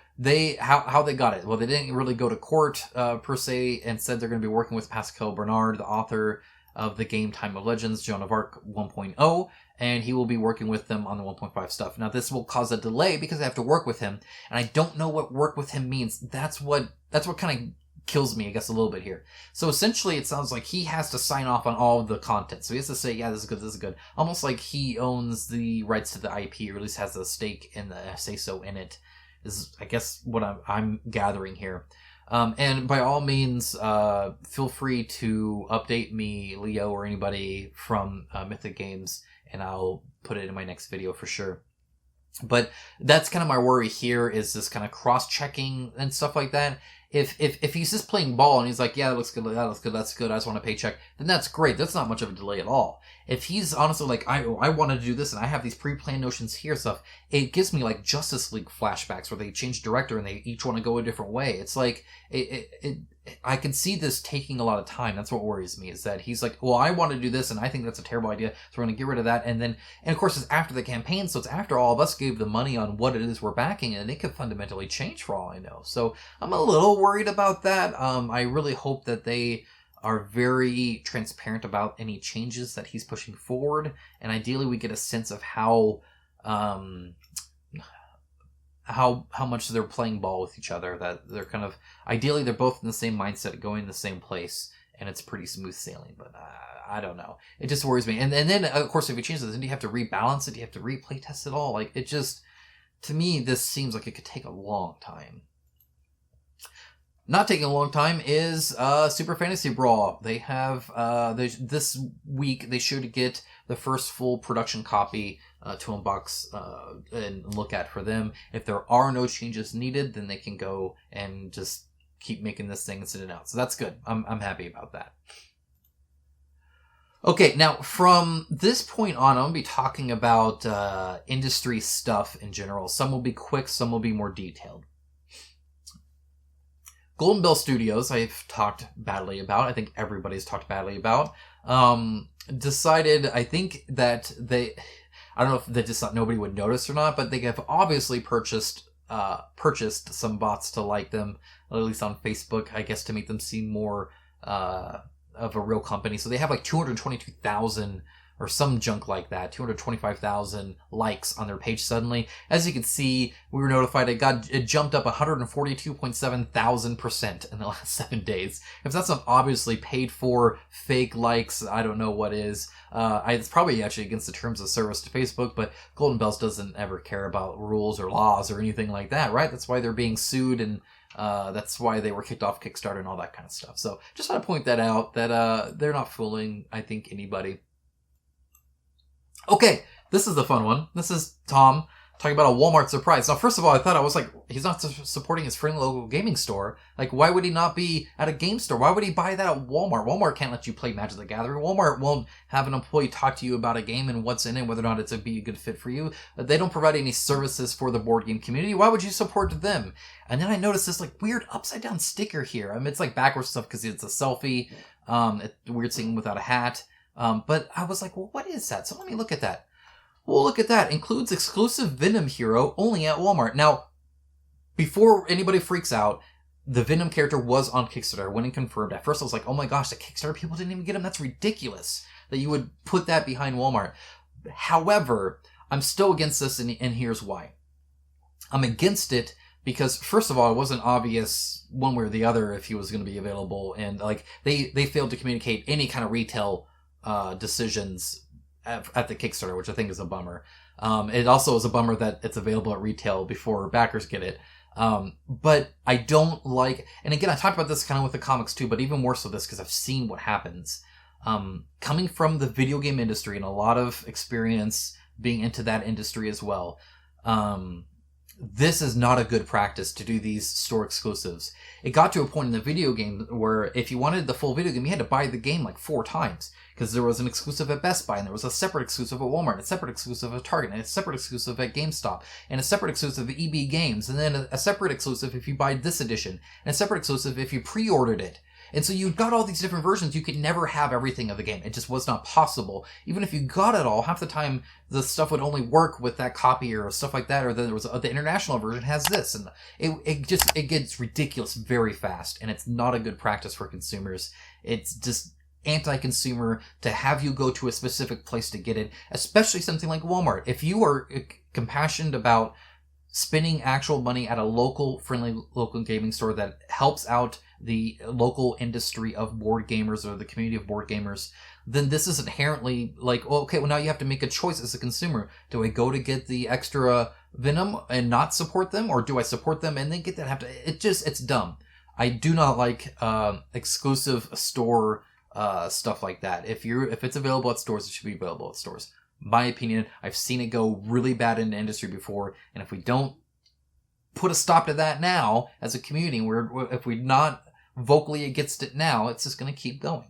how they got it? Well, they didn't really go to court per se, and said they're going to be working with Pascal Bernard, the author of the game Time of Legends, Joan of Arc 1.0, and he will be working with them on the 1.5 stuff. Now, this will cause a delay because I have to work with him, and I don't know what work with him means. That's what kind of kills me, I guess, a little bit here. So essentially, it sounds like he has to sign off on all of the content. So he has to say, yeah, this is good, this is good. Almost like he owns the rights to the IP, or at least has a stake in the say-so in it, is, I guess, what I'm gathering here. And by all means, feel free to update me, Leo, or anybody from Mythic Games, and I'll put it in my next video for sure. But that's kind of my worry here, is this kind of cross-checking and stuff like that. If he's just playing ball and he's like, yeah, that looks good, that looks good, that's good, I just want to pay check, then that's great. That's not much of a delay at all. If he's honestly like, I want to do this and I have these pre-planned notions here stuff, it gives me like Justice League flashbacks where they change director and they each want to go a different way. It's like, I can see this taking a lot of time. That's what worries me, is that he's like, well, I want to do this and I think that's a terrible idea, so we're going to get rid of that. And of course it's after the campaign, so it's after all of us gave the money on what it is we're backing, and it could fundamentally change for all I know. So I'm a little worried about that. I really hope that they are very transparent about any changes that he's pushing forward, and ideally we get a sense of how much they're playing ball with each other, that they're kind of, ideally they're both in the same mindset, going the same place, and it's pretty smooth sailing, but I don't know. It just worries me. And then, of course, if you change this, then do you have to rebalance it? Do you have to replay test it all? Like, it just, to me, this seems like it could take a long time. Not taking a long time is Super Fantasy Brawl. They have, this week, they should get the first full production copy to unbox and look at for them. If there are no changes needed, then they can go and just keep making this thing and send it out. So that's good. I'm happy about that. Okay, now from this point on, I'm going to be talking about industry stuff in general. Some will be quick, some will be more detailed. Golden Bell Studios, I've talked badly about. I think everybody's talked badly about. Decided, I think that I don't know if they just thought nobody would notice or not, but they have obviously purchased some bots to like them, at least on Facebook, I guess, to make them seem more of a real company. So they have like 222,000 or some junk like that, 225,000 likes on their page suddenly. As you can see, we were notified it jumped up 142.7% in the last 7 days. If that's not obviously paid for fake likes, I don't know what is. It's probably actually against the terms of service to Facebook, but Golden Bells doesn't ever care about rules or laws or anything like that, right? That's why they're being sued, and that's why they were kicked off Kickstarter and all that kind of stuff. So just want to point that out, that they're not fooling, I think, anybody. Okay, this is the fun one. This is Tom talking about a Walmart surprise. Now, first of all, I thought, I was like, he's not supporting his friendly local gaming store. Like, why would he not be at a game store? Why would he buy that at Walmart? Walmart can't let you play Magic the Gathering. Walmart won't have an employee talk to you about a game and what's in it, whether or not it's a be a good fit for you. They don't provide any services for the board game community. Why would you support them? And then I noticed this like weird upside down sticker here. I mean, it's like backwards stuff because it's a selfie. Weird seeing without a hat. But I was like, well, what is that? So let me look at that. Well, look at that. Includes exclusive Venom hero only at Walmart. Now, before anybody freaks out, the Venom character was on Kickstarter, when and confirmed. At first, I was like, oh my gosh, the Kickstarter people didn't even get him. That's ridiculous that you would put that behind Walmart. However, I'm still against this, and here's why. I'm against it because, first of all, it wasn't obvious one way or the other if he was going to be available. And like they failed to communicate any kind of retail decisions at the Kickstarter, which I think is a bummer. It also is a bummer that it's available at retail before backers get it. But I don't like, and again, I talked about this kind of with the comics too, but even more so this because I've seen what happens. Coming from the video game industry and a lot of experience being into that industry as well, this is not a good practice to do these store exclusives. It got to a point in the video game where if you wanted the full video game, you had to buy the game like 4 times. Because there was an exclusive at Best Buy, and there was a separate exclusive at Walmart, and a separate exclusive at Target, and a separate exclusive at GameStop, and a separate exclusive at EB Games, and then a separate exclusive if you buy this edition, and a separate exclusive if you pre-ordered it. And so you got all these different versions. You could never have everything of the game. It just was not possible. Even if you got it all, half the time the stuff would only work with that copy or stuff like that. Or then there was the international version has this, and it gets ridiculous very fast. And it's not a good practice for consumers. It's just anti-consumer to have you go to a specific place to get it, especially something like Walmart. If you are compassionate about spending actual money at a friendly local gaming store that helps out the local industry of board gamers or the community of board gamers, then this is inherently like, well, okay, well now you have to make a choice as a consumer. Do I go to get the extra Venom and not support them, or do I support them and then get that? It's dumb. I do not like exclusive store stuff like that. If it's available at stores, it should be available at stores. My opinion, I've seen it go really bad in the industry before, and if we don't put a stop to that now as a community, if we're not vocally against it now, it's just going to keep going.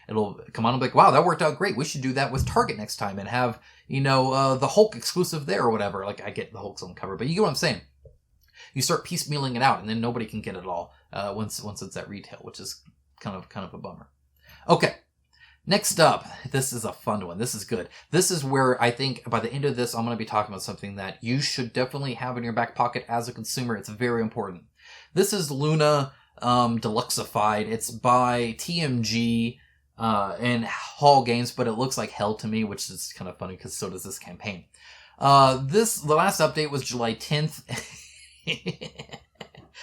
It'll come on and be like, wow, that worked out great. We should do that with Target next time and have, the Hulk exclusive there or whatever. Like, I get the Hulk's on cover, but you get what I'm saying. You start piecemealing it out, and then nobody can get it all once it's at retail, which is kind of a bummer. Okay. Next up, this is a fun one. This is good. This is where I think by the end of this, I'm going to be talking about something that you should definitely have in your back pocket as a consumer. It's very important. This is Luna Deluxeified. It's by TMG and Hall Games, but it looks like hell to me, which is kind of funny because so does this campaign. The last update was July 10th.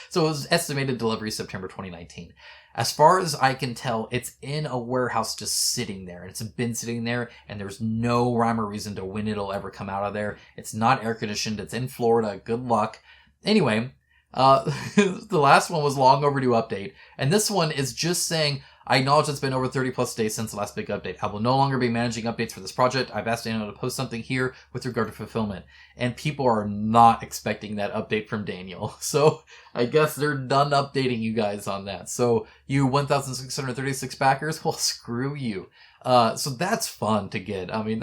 So it was estimated delivery September 2019. As far as I can tell, it's in a warehouse just sitting there. It's been sitting there, and there's no rhyme or reason to when it'll ever come out of there. It's not air conditioned. It's in Florida. Good luck. Anyway, the last one was long overdue update, and this one is just saying, I acknowledge it's been over 30 plus days since the last big update. I will no longer be managing updates for this project. I've asked Daniel to post something here with regard to fulfillment. And people are not expecting that update from Daniel. So I guess they're done updating you guys on that. So you 1,636 backers, well, screw you. So that's fun to get. I mean,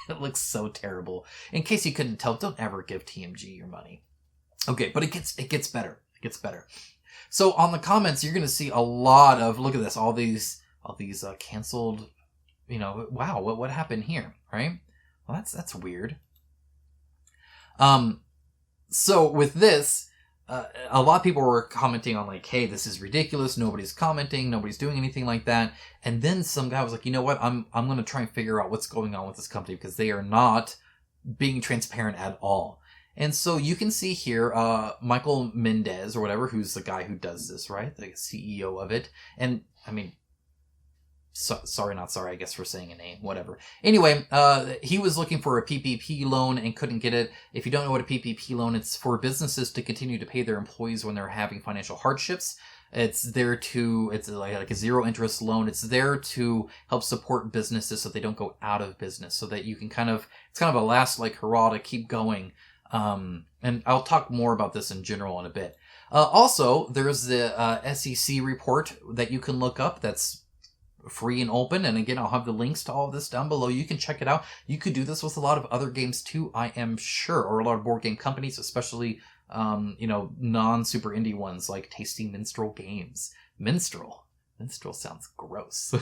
it looks so terrible. In case you couldn't tell, don't ever give TMG your money. Okay, but it gets better. It gets better. So on the comments, you're going to see a lot of, look at this, all these canceled, wow, what happened here, right? Well, that's weird. So with this, a lot of people were commenting on like, hey, this is ridiculous. Nobody's commenting. Nobody's doing anything like that. And then some guy was like, you know what? I'm going to try and figure out what's going on with this company because they are not being transparent at all. And so you can see here, Michael Mendez or whatever, who's the guy who does this, right? The CEO of it. And I mean, sorry, not sorry, I guess, for saying a name, whatever. Anyway, he was looking for a PPP loan and couldn't get it. If you don't know what a PPP loan, it's for businesses to continue to pay their employees when they're having financial hardships. It's like a zero interest loan. It's there to help support businesses so they don't go out of business, so that you can it's kind of a last like hurrah to keep going. And I'll talk more about this in general in a bit. Also, there's the SEC report that you can look up that's free and open. And again, I'll have the links to all of this down below. You can check it out. You could do this with a lot of other games too, I am sure, or a lot of board game companies, especially, non-super indie ones like Tasty Minstrel Games. Minstrel sounds gross.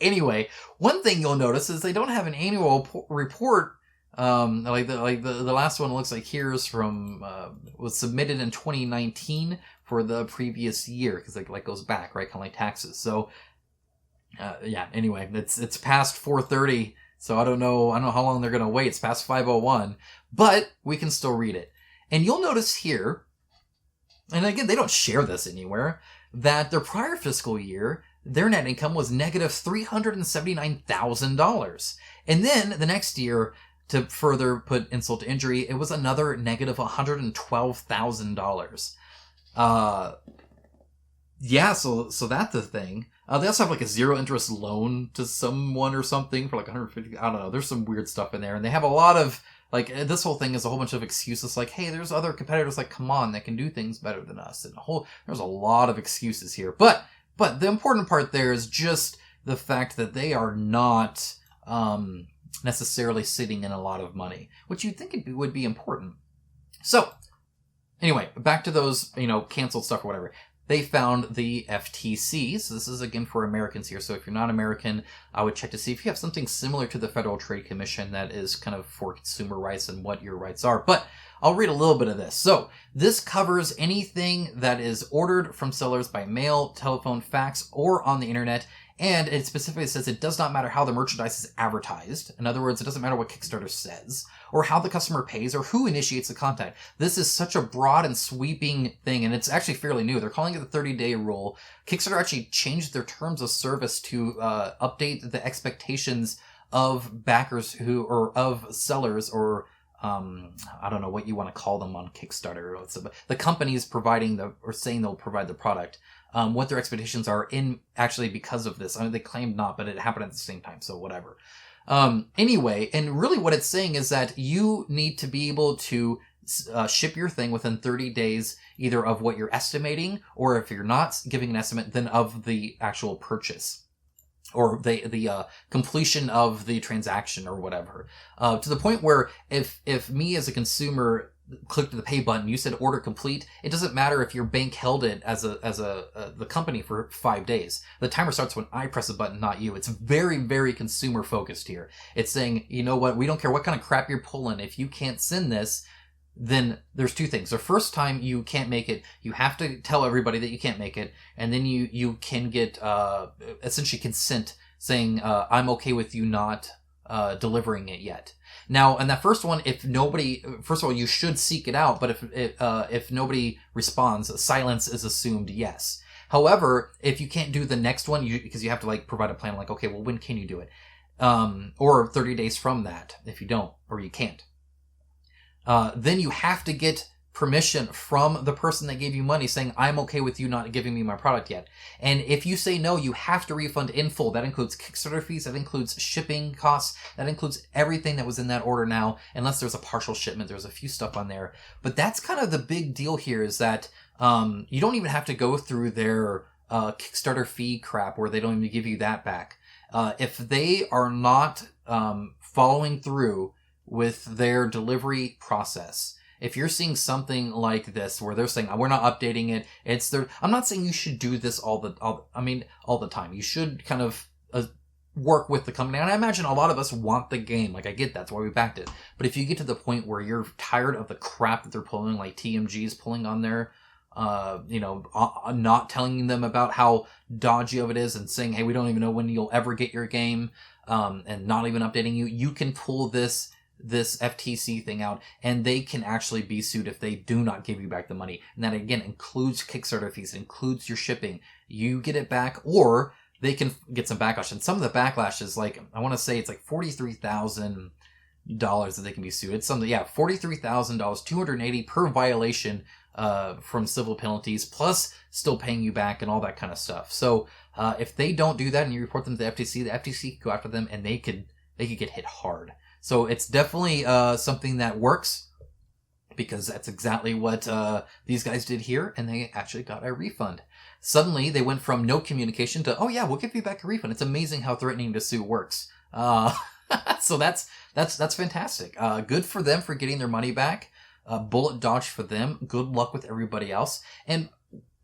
Anyway, one thing you'll notice is they don't have an annual report. The last one looks like here's from, was submitted in 2019 for the previous year, because it like goes back, right? Kind of like taxes. So, anyway, it's past 4:30, so I don't know how long they're going to wait. It's past 5:01, but we can still read it. And you'll notice here, and again, they don't share this anywhere, that their prior fiscal year, their net income was negative $379,000. And then the next year, to further put insult to injury, it was another negative $112,000. So that's the thing. They also have like a zero interest loan to someone or something for like 150. I don't know. There's some weird stuff in there, and they have a lot of like, this whole thing is a whole bunch of excuses. Like, hey, there's other competitors like, come on, that can do things better than us. And there's a lot of excuses here. But the important part there is just the fact that they are not, necessarily sitting in a lot of money, which you'd think would be important. So, anyway, back to those, canceled stuff or whatever. They found the FTC. So this is again for Americans here. So if you're not American, I would check to see if you have something similar to the Federal Trade Commission that is kind of for consumer rights and what your rights are. But I'll read a little bit of this. So this covers anything that is ordered from sellers by mail, telephone, fax, or on the internet. And it specifically says it does not matter how the merchandise is advertised. In other words, it doesn't matter what Kickstarter says, or how the customer pays, or who initiates the contact. This is such a broad and sweeping thing, and it's actually fairly new. They're calling it the 30-day rule. Kickstarter actually changed their terms of service to update the expectations of backers or of sellers, or I don't know what you want to call them on Kickstarter. The companies providing or saying they'll provide the product. What their expectations are actually because of this. I mean, they claimed not, but it happened at the same time, so whatever. Anyway, and really what it's saying is that you need to be able to ship your thing within 30 days, either of what you're estimating, or if you're not giving an estimate, then of the actual purchase, or the completion of the transaction or whatever. To the point where if me as a consumer clicked the pay button, you said order complete, it doesn't matter if your bank held it as the company for 5 days. The timer starts when I press a button, not you. It's very, very consumer focused here. It's saying, you know what, we don't care what kind of crap you're pulling. If you can't send this, then there's two things. The first time you can't make it, you have to tell everybody that you can't make it, and then you can get essentially consent saying, I'm okay with you not delivering it yet. Now, in that first one, first of all, you should seek it out, but if nobody responds, silence is assumed yes. However, if you can't do the next one, because you have to like provide a plan, like, okay, well, when can you do it? Or 30 days from that, if you don't, or you can't. Then you have to get permission from the person that gave you money saying, I'm okay with you not giving me my product yet. And if you say no, you have to refund in full. That includes Kickstarter fees, that includes shipping costs, that includes everything that was in that order now, unless there's a partial shipment. There's a few stuff on there. But that's kind of the big deal here, is that you don't even have to go through their Kickstarter fee crap where they don't even give you that back. If they are not following through with their delivery process, if you're seeing something like this where they're saying, we're not updating it, I'm not saying you should do this all the time. You should kind of work with the company. And I imagine a lot of us want the game. Like, I get that's why we backed it. But if you get to the point where you're tired of the crap that they're pulling, like TMG is pulling on there, not telling them about how dodgy of it is and saying, hey, we don't even know when you'll ever get your game, and not even updating you, you can pull this FTC thing out, and they can actually be sued if they do not give you back the money. And that, again, includes Kickstarter fees, it includes your shipping. You get it back, or they can get some backlash. And some of the backlash is like, I want to say it's like $43,000 that they can be sued. It's something, $43,000, $280 per violation, from civil penalties, plus still paying you back and all that kind of stuff. So, if they don't do that and you report them to the FTC could go after them, and they could get hit hard. So it's definitely, something that works, because that's exactly what, these guys did here, and they actually got a refund. Suddenly, they went from no communication to, oh yeah, we'll give you back a refund. It's amazing how threatening to sue works. So that's fantastic. Good for them for getting their money back. Bullet dodge for them. Good luck with everybody else. And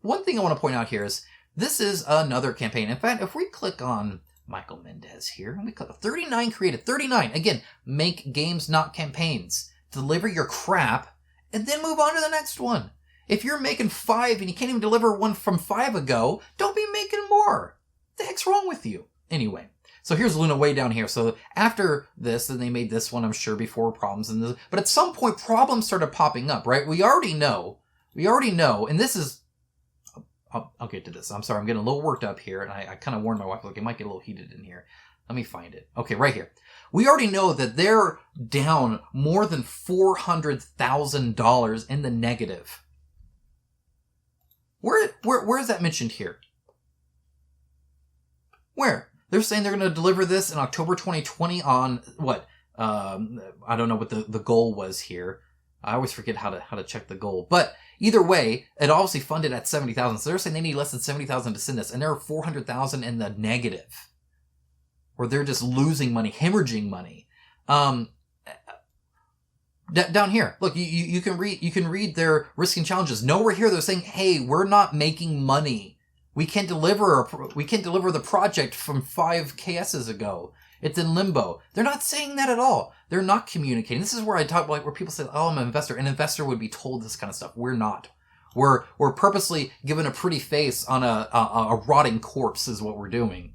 one thing I want to point out here is, this is another campaign. In fact, if we click on Michael Mendez here, and we click 39 created, 39. Again, make games, not campaigns. Deliver your crap, and then move on to the next one. If you're making 5 and you can't even deliver one from 5 ago, don't be making more. What the heck's wrong with you? Anyway, so here's Luna way down here. So after this, then they made this one, I'm sure, before problems. But at some point, problems started popping up, right? We already know, and this is, I'll get to this. I'm sorry, I'm getting a little worked up here, and I kind of warned my wife, like, it might get a little heated in here. Let me find it. Okay, right here. We already know that they're down more than $400,000 in the negative. Where is that mentioned here? Where? They're saying they're going to deliver this in October 2020 on what? I don't know what the goal was here. I always forget how to check the goal. But either way, it obviously funded at $70,000. So they're saying they need less than $70,000 to send this, and they're $400,000 in the negative, where they're just losing money, hemorrhaging money. Down here, look, you can read their risk and challenges. Nowhere here they're saying, hey, we're not making money. We can't deliver the project from 5 KSs ago. It's in limbo. They're not saying that at all. They're not communicating. This is where I talk about, where people say, oh, I'm an investor. An investor would be told this kind of stuff. We're not. We're purposely given a pretty face on a rotting corpse is what we're doing.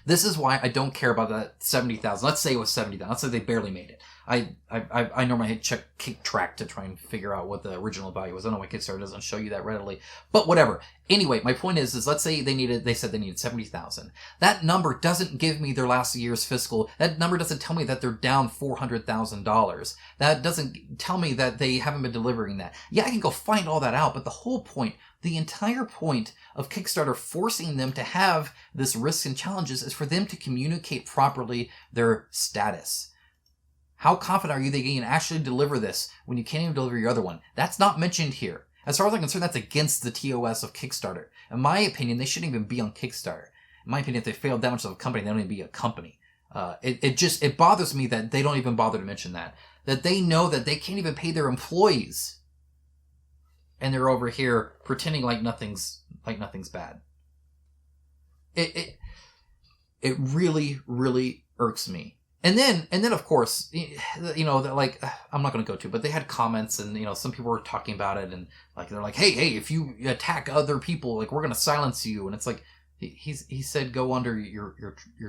This is why I don't care about that 70,000. Let's say it was 70,000. Let's say they barely made it. I normally check Kicktrack to try and figure out what the original value was. I don't know why Kickstarter doesn't show you that readily, but whatever. Anyway, my point is let's say they said they needed 70,000. That number doesn't give me their last year's fiscal. That number doesn't tell me that they're down $400,000. That doesn't tell me that they haven't been delivering that. Yeah, I can go find all that out, but the whole point, the entire point of Kickstarter forcing them to have this risks and challenges is for them to communicate properly their status. How confident are you they can actually deliver this when you can't even deliver your other one? That's not mentioned here. As far as I'm concerned, that's against the TOS of Kickstarter. In my opinion, they shouldn't even be on Kickstarter. In my opinion, if they failed that much of a company, they don't even be a company. It bothers me that they don't even bother to mention that. That they know that they can't even pay their employees. And they're over here pretending like nothing's bad. It really, really irks me. And then of course, like, I'm not going to go to, but they had comments, and some people were talking about it, and like they're like, hey, if you attack other people, like, we're going to silence you. And it's like, he said go under your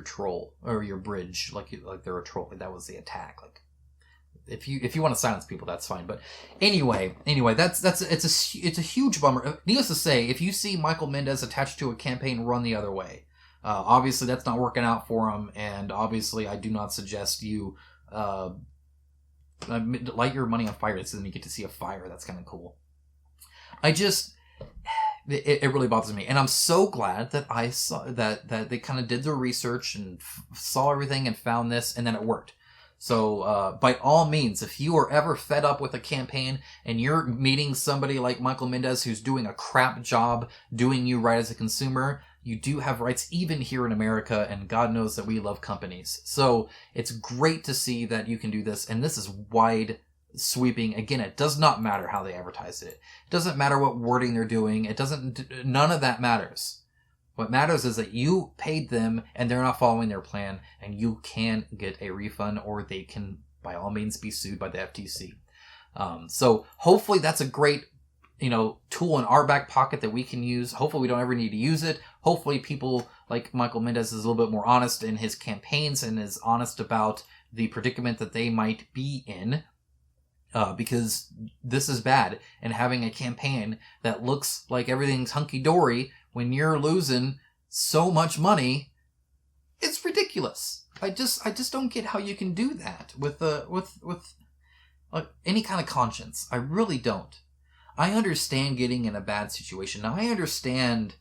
troll or your bridge, like they're a troll. Like, that was the attack. Like, if you want to silence people, that's fine. But anyway, it's a huge bummer. Needless to say, if you see Michael Mendez attached to a campaign, run the other way. Obviously, that's not working out for him, and obviously, I do not suggest you light your money on fire so then you get to see a fire. That's kind of cool. It really bothers me, and I'm so glad that I saw that they kind of did their research and saw everything and found this, and then it worked. So, by all means, if you are ever fed up with a campaign and you're meeting somebody like Michael Mendez who's doing a crap job doing you right as a consumer, you do have rights even here in America, and God knows that we love companies. So it's great to see that you can do this, and this is wide sweeping. Again, it does not matter how they advertise it. It doesn't matter what wording they're doing. None of that matters. What matters is that you paid them and they're not following their plan, and you can get a refund, or they can, by all means, be sued by the FTC. So hopefully that's a great, tool in our back pocket that we can use. Hopefully we don't ever need to use it. Hopefully people like Michael Mendez is a little bit more honest in his campaigns and is honest about the predicament that they might be in. Because this is bad, and having a campaign that looks like everything's hunky-dory when you're losing so much money, it's ridiculous. I just don't get how you can do that with any kind of conscience. I really don't. I understand getting in a bad situation. Now, I understand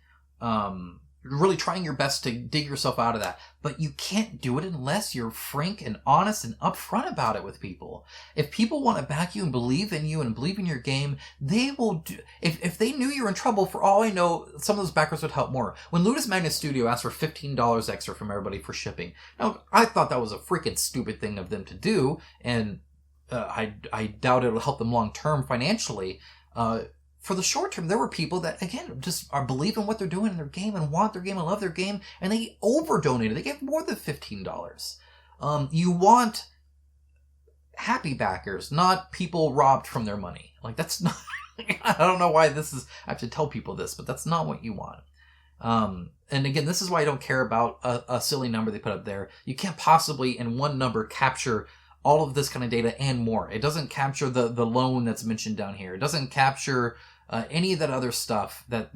really trying your best to dig yourself out of that, but you can't do it unless you're frank and honest and upfront about it with people. If people want to back you and believe in you and believe in your game, they will do. If they knew you were in trouble, for all I know, some of those backers would help more. When Ludus Magnus Studio asked for $15 extra from everybody for shipping, now I thought that was a freaking stupid thing of them to do, and I doubt it'll help them long term financially. For the short term, there were people that, again, just are believing what they're doing in their game and want their game and love their game, and they over-donated. They gave more than $15. You want happy backers, not people robbed from their money. Like, that's not... I don't know why this is... I have to tell people this, but that's not what you want. And again, this is why I don't care about a silly number they put up there. You can't possibly, in one number, capture all of this kind of data and more. It doesn't capture the loan that's mentioned down here. It doesn't capture any of that other stuff that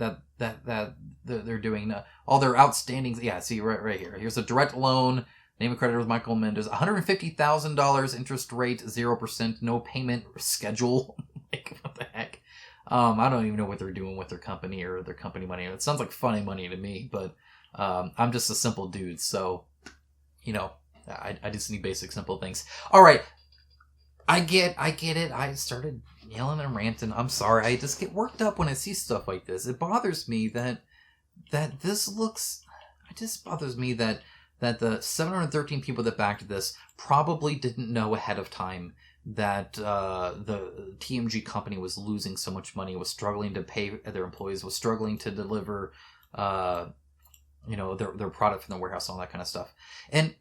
they're doing. All their outstandings. Yeah, see right here. Here's a direct loan. Name of creditor was Michael Mendez. $150,000 interest rate, 0%, no payment schedule. Like, what the heck? I don't even know what they're doing with their company or their company money. It sounds like funny money to me, but I'm just a simple dude, so I just need basic, simple things. All right. I get it. I started yelling and ranting. I'm sorry. I just get worked up when I see stuff like this. It bothers me that this looks... It just bothers me that the 713 people that backed this probably didn't know ahead of time that the TMG company was losing so much money, was struggling to pay their employees, was struggling to deliver their product from the warehouse and all that kind of stuff. And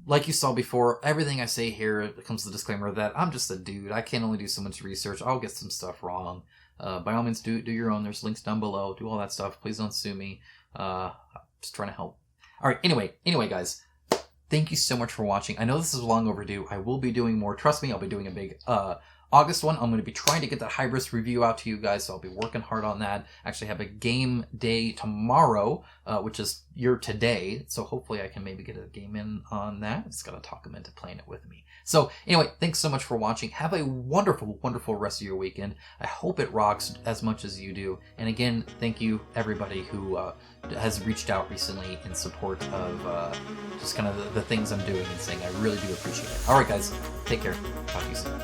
like you saw before, everything I say here comes with the disclaimer that I'm just a dude. I can only do so much research. I'll get some stuff wrong. By all means, do your own. There's links down below. Do all that stuff. Please don't sue me. I'm just trying to help. All right. Anyway, guys, thank you so much for watching. I know this is long overdue. I will be doing more. Trust me, I'll be doing a big August one. I'm going to be trying to get that Hybris review out to you guys, so I'll be working hard on that. Actually have a game day tomorrow, which is today, so hopefully I can maybe get a game in on that. Just got to talk them into playing it with me. So anyway, thanks so much for watching. Have a wonderful, wonderful rest of your weekend. I hope it rocks as much as you do. And again, thank you everybody who has reached out recently in support of just kind of the things I'm doing and saying. I really do appreciate it. All right, guys, take care. Talk to you soon.